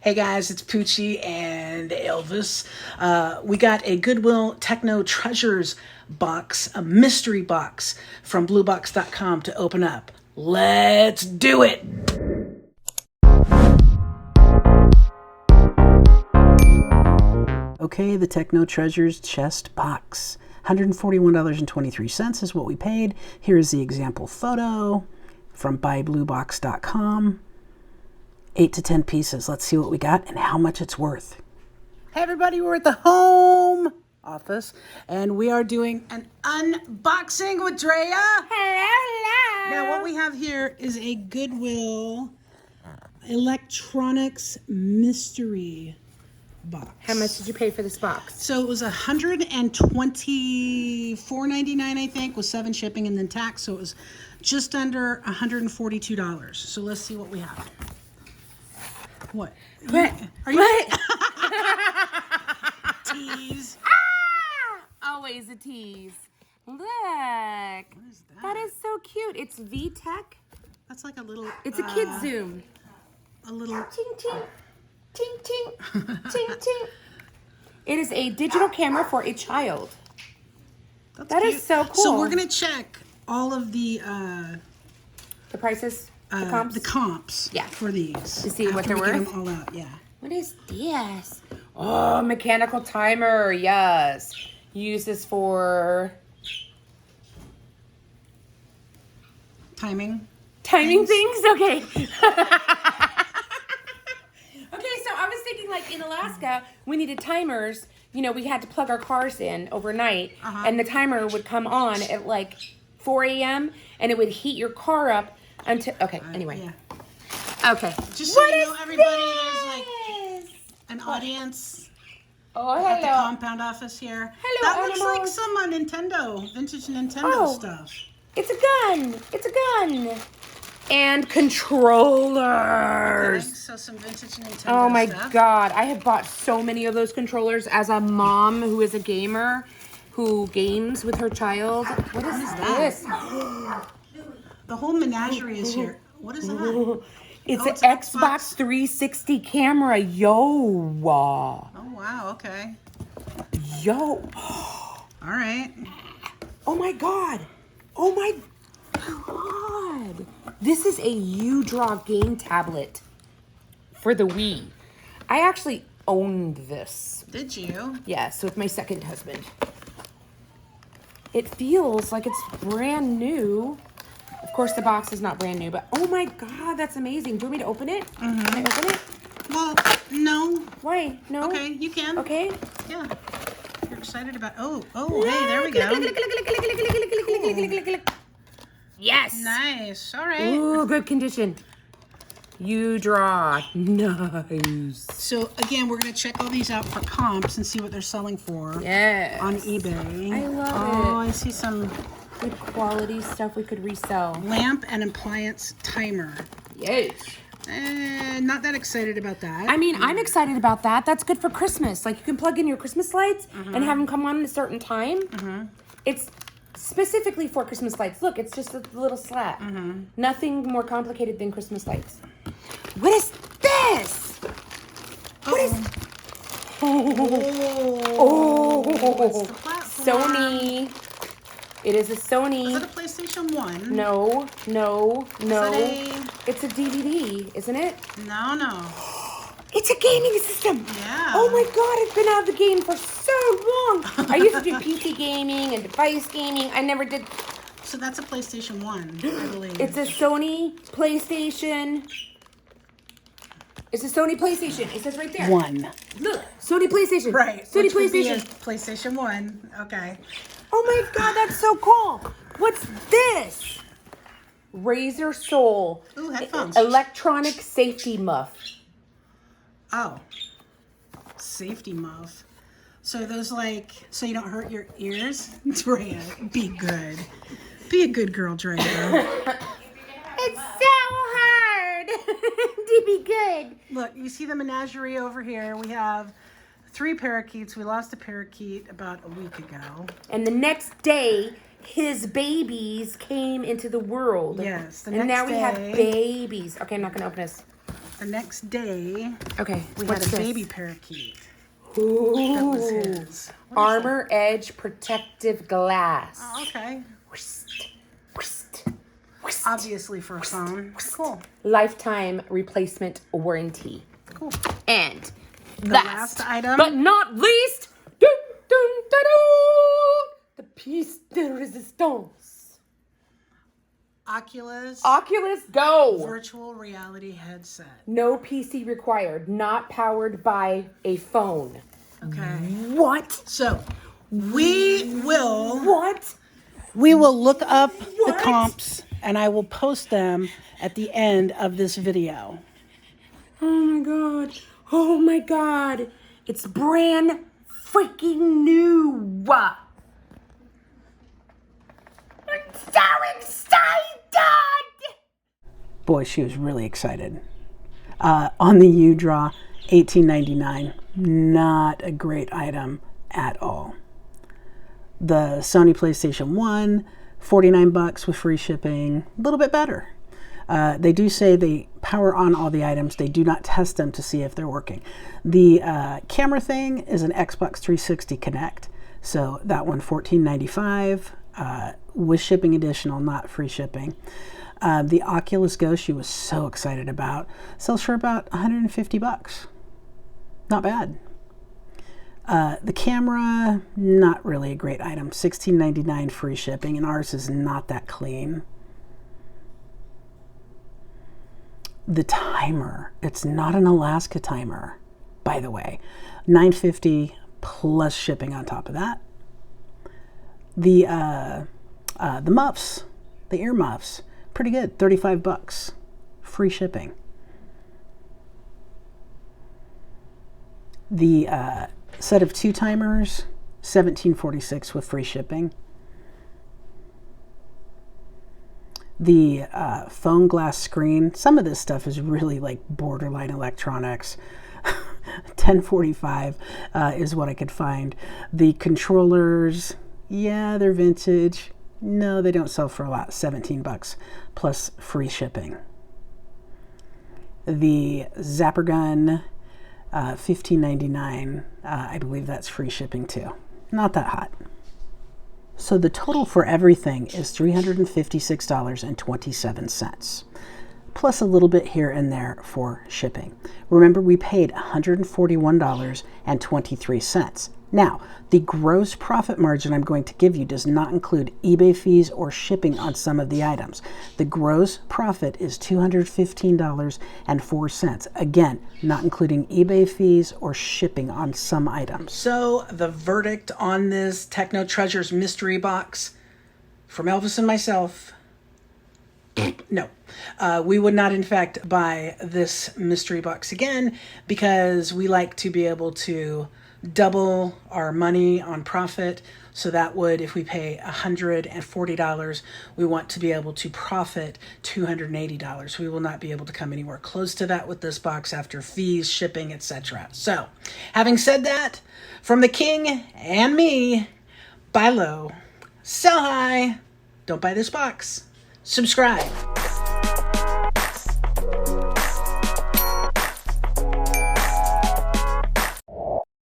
Hey guys, it's Poochie and Elvis. We got a Goodwill Techno Treasures box, a mystery box from bluebox.com to open up. Let's do it! Okay, the Techno Treasures chest box. $141.23 is what we paid. Here's the example photo from buybluebox.com. 8 to 10 pieces. Let's see what we got and how much it's worth. Hey everybody, we're at the home office and we are doing an unboxing with Drea. Hello. Now what we have here is a Goodwill Electronics mystery box. How much did you pay for this box? So it was $124.99, I think, with 7 shipping and then tax. So it was just under $142. So let's see what we have. What? What? Are you? What? Tease. Always a tease. Look. What is that? That is so cute. It's VTech. That's like a little. It's a kid zoom. A little. Ting ting. Ting ting. Ting ting. It is a digital camera for a child. That cute. is so cool. So we're gonna check all of the prices. The comps. Yeah. For these. To see what they're after we worth. get them all out. Yeah. What is this? Oh, mechanical timer. Yes. Use this for Timing. timing things? Okay. Okay, so I was thinking like in Alaska, we needed timers. You know, we had to plug our cars in overnight, and the timer would come on at like 4 a.m. and it would heat your car up until, okay, anyway. Yeah. Okay. Just so What you is know, everybody, this? there's like an audience Oh, at the hello. compound office here. Hello, That looks like animals. some Nintendo, vintage Nintendo Oh. stuff. It's a gun. It's a gun. And controllers. Okay, so some vintage Nintendo Oh my stuff. God. I have bought so many of those controllers as a mom who is a gamer, who games with her child. What is this? The whole menagerie is here. What is that? It's Oh, an it's an Xbox 360 camera. Yo. Oh, wow, okay. Yo. All right. Oh my God. Oh my God. This is a U-Draw game tablet for the Wii. I actually owned this. Did you? Yes, with my second husband. It feels like it's brand new. Of course, the box is not brand new, but oh my God, that's amazing. Do you want me to open it? Can I open it? Well, no. Why? No? Okay, you can. Okay. Yeah. You're excited about. Oh, hey, there we go. Yes. Nice. All right. Ooh, good condition. You draw. Nice. So again, we're gonna check all these out for comps and see what they're selling for. Yes. On eBay. I love Oh, it. I see some Good quality stuff we could resell. lamp and appliance timer. Yes. Not that excited about that. I mean, I'm excited about that. That's good for Christmas. Like, you can plug in your Christmas lights and have them come on at a certain time. It's specifically for Christmas lights. Look, it's just a little slat. Nothing more complicated than Christmas lights. What is this? What is... Oh, it's the platform. Sony. It is a Sony. Is it a PlayStation 1? No. Is it It's a DVD, isn't it? No. It's a gaming system. Yeah. Oh my God, I've been out of the game for so long. I used to do PC gaming and device gaming. I never did. So that's a PlayStation 1, I believe. It's a Sony PlayStation. It's a Sony PlayStation. It says right there. 1. Look, Sony PlayStation. Right. Sony which would be a PlayStation. PlayStation 1. Okay. Oh my God, that's so cool. What's this? Razer Soul. Ooh, headphones. Electronic safety muff. Oh. Safety muff. So those like, so you don't hurt your ears? Drea, be good. Be a good girl, Drea. It's so hard to be good. Look, you see the menagerie over here. We have 3 parakeets. We lost a parakeet about a week ago. And the next day, his babies came into the world. Yes, the and next now we have day. babies. Okay, I'm not going to open this. The next day, Okay, we what's had a this? baby parakeet. Ooh. That was his. Armor Edge Protective Glass. Oh, okay. Whist, whist, whist. Obviously for a phone. Cool. Lifetime replacement warranty. Cool. And The last item. but not least, dun, dun, dun, dun, the piece de resistance. Oculus Go. Virtual reality headset. No PC required. Not powered by a phone. Okay. What? So we will What? look up the What? comps and I will post them at the end of this video. Oh my god. Oh my god. It's brand freaking new. I'm so excited. Boy, she was really excited. On the U-Draw, $18.99. Not a great item at all. The Sony PlayStation 1, $49 with free shipping. A little bit better. They do say they power on all the items. They do not test them to see if they're working. The camera thing is an Xbox 360 Connect. So that one, $14.95 with shipping additional, not free shipping. The Oculus Go she was so excited about sells for about $150. Not bad. The camera, not really a great item. $16.99 free shipping, and ours is not that clean. The timer, it's not an Alaska timer, by the way. $9.50 plus shipping on top of that. The muffs, the ear muffs, pretty good. $35, free shipping. The set of 2 timers, $17.46 with free shipping. The phone glass screen, some of this stuff is really like borderline electronics. $10.45 is what I could find. The controllers, yeah, they're vintage. No, they don't sell for a lot. $17 plus free shipping. The Zapper gun, $15.99. I believe that's free shipping too. Not that hot. So the total for everything is $356.27, plus a little bit here and there for shipping. Remember, we paid $141.23. Now, the gross profit margin I'm going to give you does not include eBay fees or shipping on some of the items. The gross profit is $215.04. Again, not including eBay fees or shipping on some items. So the verdict on this Techno Treasures mystery box from Elvis and myself, no. We would not, in fact, buy this mystery box again because we like to be able to double our money on profit. So that would, if we pay $140, we want to be able to profit $280. We will not be able to come anywhere close to that with this box after fees, shipping, etc. So, having said that, from the king and me, buy low, sell high, don't buy this box, subscribe.